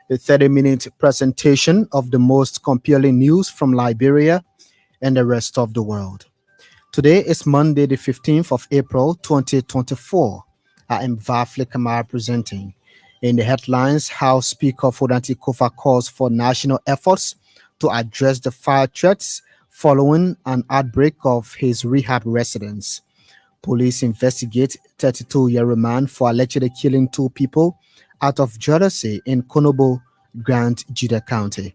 a 30-minute presentation of the most compelling news from Liberia and the rest of the world. Today is Monday, the 15th of April, 2024. I am Vafli Kamara presenting. In the headlines, House Speaker Fodanti Kofa calls for national efforts to address the fire threats following an outbreak of his rehab residence. Police investigate 32-year-old man for allegedly killing two people out of jealousy in Konobo, Grand Juda County.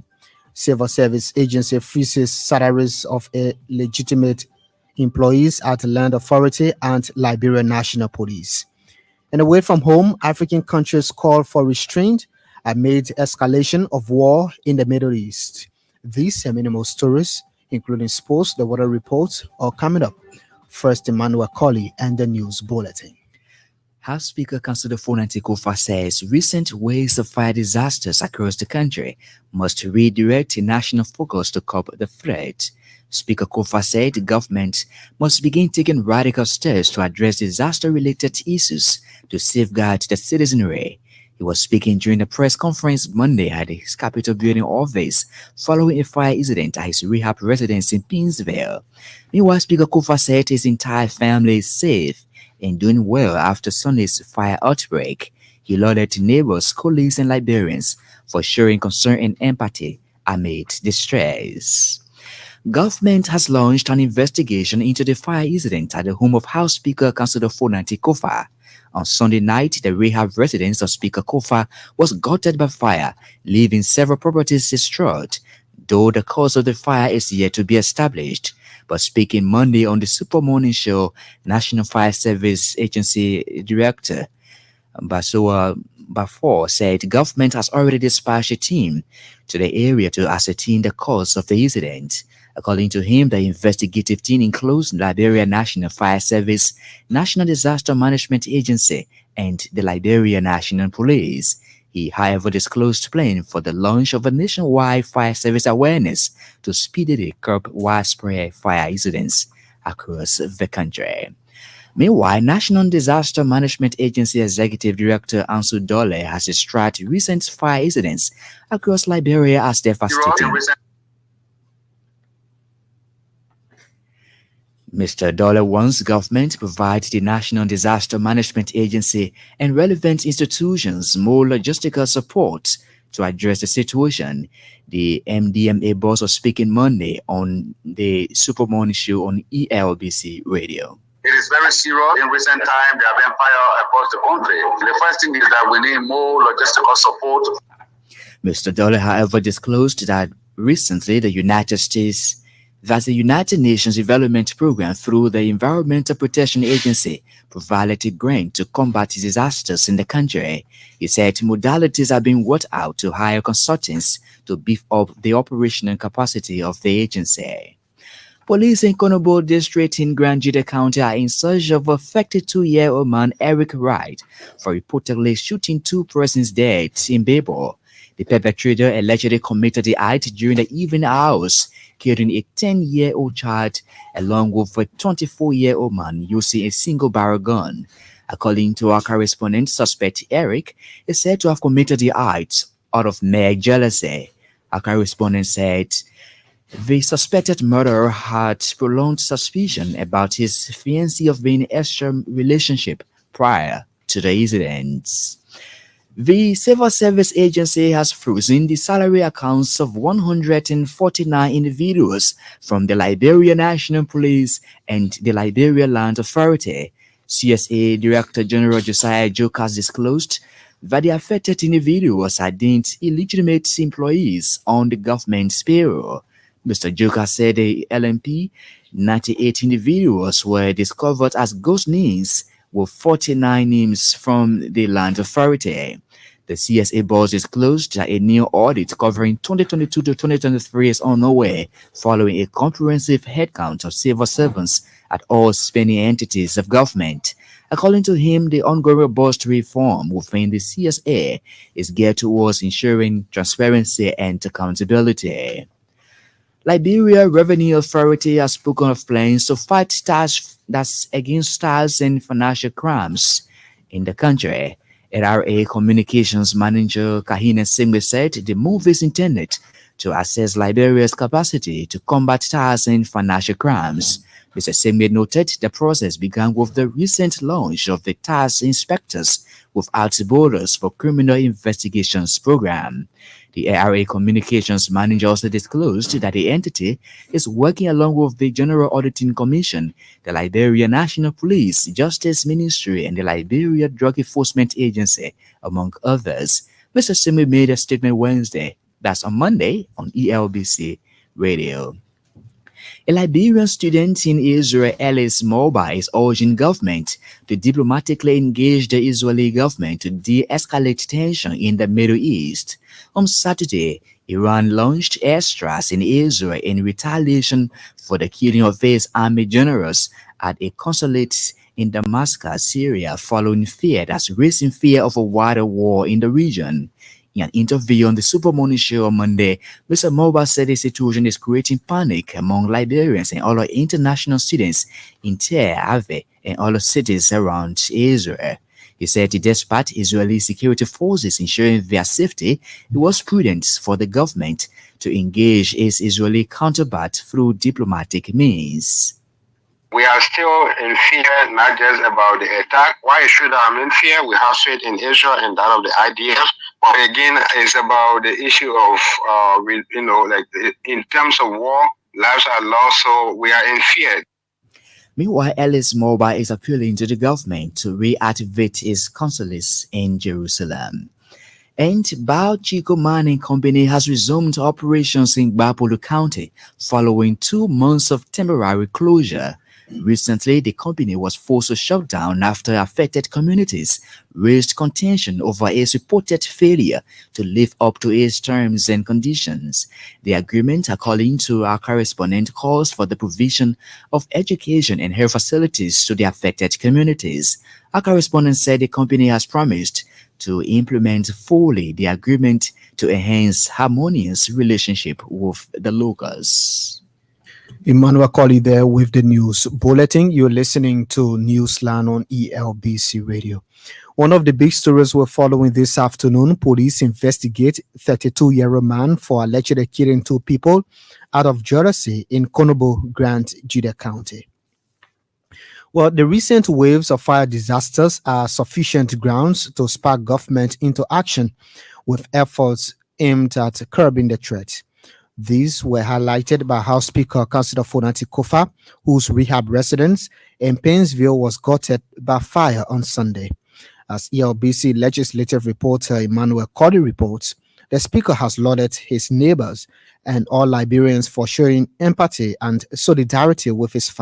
Civil Service Agency freezes salaries of legitimate employees at Land Authority and Liberia National Police. And away from home, African countries call for restraint amid escalation of war in the Middle East. These and many more stories, including sports, the weather reports, are coming up. First, Emmanuel Colley and the news bulletin. House Speaker Councillor Fodanti Kofa says recent waves of fire disasters across the country must redirect a national focus to curb the threat. Speaker Kofa said the government must begin taking radical steps to address disaster-related issues to safeguard the citizenry. He was speaking during a press conference Monday at his Capitol building office following a fire incident at his rehab residence in Pinsville. Meanwhile, Speaker Kofa said his entire family is safe and doing well after Sunday's fire outbreak. He lauded neighbors, colleagues, and Liberians for showing concern and empathy amid distress. Government has launched an investigation into the fire incident at the home of House Speaker Councillor Fodanti Kofa. On Sunday night, the rehab residence of Speaker Kofa was gutted by fire, leaving several properties destroyed, though the cause of the fire is yet to be established. But speaking Monday on the Super Morning Show, National Fire Service Agency Director Basoa Bafor said government has already dispatched a team to the area to ascertain the cause of the incident. According to him, the investigative team includes Liberia National Fire Service, National Disaster Management Agency, and the Liberia National Police. He, however, disclosed plans for the launch of a nationwide fire service awareness to speedily curb widespread fire incidents across the country. Meanwhile, National Disaster Management Agency Executive Director Ansu Dole has described recent fire incidents across Liberia as devastating. Mr. Dole wants government to provide the National Disaster Management Agency and relevant institutions more logistical support to address the situation. The MDMA boss was speaking Monday on the Super Morning Show on ELBC Radio. It is very serious. In recent time, there have been fire across the country. The first thing is that we need more logistical support. Mr. Dole, however, disclosed that recently the United Nations Development Program through the Environmental Protection Agency provided a grant to combat disasters in the country. He said modalities are being worked out to hire consultants to beef up the operational capacity of the agency. Police in Konobo District in Grand Juda County are in search of a 32-year-old man, Eric Wright, for reportedly shooting two persons dead in Bebo. The perpetrator allegedly committed the act during the evening hours, killing a 10-year-old child along with a 24-year-old man using a single-barrel gun. According to our correspondent, suspect Eric is said to have committed the act out of mere jealousy. Our correspondent said the suspected murderer had prolonged suspicion about his fiancée of being in an extra relationship prior to the incidents. The Civil Service Agency has frozen the salary accounts of 149 individuals from the Liberia National Police and the Liberia Land Authority. CSA Director General Josiah Jokas disclosed that the affected individuals are deemed illegitimate employees on the government's payroll. Mr. Jokas said the LMP 98 individuals were discovered as ghost names with 49 names from the Land Authority. The CSA boss disclosed that a new audit covering 2022 to 2023 is on the way, following a comprehensive headcount of civil servants at all spending entities of government. According to him, the ongoing robust reform within the CSA is geared towards ensuring transparency and accountability. Liberia Revenue Authority has spoken of plans to fight that's against tax and financial crimes in the country. LRA Communications Manager Kahine Singbe said the move is intended to assess Liberia's capacity to combat terrorist and financial crimes. Mr. Singbe noted the process began with the recent launch of the Task Inspectors Without Borders for Criminal Investigations program. The ARA Communications Manager also disclosed that the entity is working along with the General Auditing Commission, the Liberia National Police, Justice Ministry, and the Liberia Drug Enforcement Agency, among others. Mr. Simi made a statement Wednesday, that's on Monday, on ELBC Radio. A Liberian student in Israel, Ellis Moba, is urging government to diplomatically engage the Israeli government to de-escalate tension in the Middle East. On Saturday, Iran launched airstrikes in Israel in retaliation for the killing of its army generals at a consulate in Damascus, Syria, following raising fear of a wider war in the region. In an interview on the Super Morning Show on Monday, Mr. Moba said the situation is creating panic among Liberians and other international students in Tel Aviv and other cities around Israel. He said despite Israeli security forces ensuring their safety, it was prudent for the government to engage its Israeli counterpart through diplomatic means. We are still in fear, not just about the attack. Why should I in fear? We have faith in Israel and that of the IDF. But again, it's about the issue of, in terms of war, lives are lost, so we are in fear. Meanwhile, Ellis Moba is appealing to the government to reactivate its consulates in Jerusalem. And Chico Mining Company has resumed operations in Bapolu County following 2 months of temporary closure. Recently, the company was forced to shut down after affected communities raised contention over its reported failure to live up to its terms and conditions. The agreement, according to our correspondent, calls for the provision of education and health facilities to the affected communities. Our correspondent said the company has promised to implement fully the agreement to enhance harmonious relationship with the locals. Emmanuel Colley there with the news bulletin. You're listening to Newsline on ELBC Radio. One of the big stories we're following this afternoon, police investigate 32-year-old man for allegedly killing 2 people out of jealousy in Konobo, Grant, Juda County. Well, the recent waves of fire disasters are sufficient grounds to spark government into action with efforts aimed at curbing the threat. These were highlighted by House Speaker Councillor Fonati Kofa, whose rehab residence in Painesville was gutted by fire on Sunday. As ELBC legislative reporter Emmanuel Colley reports, the Speaker has lauded his neighbors and all Liberians for showing empathy and solidarity with his family.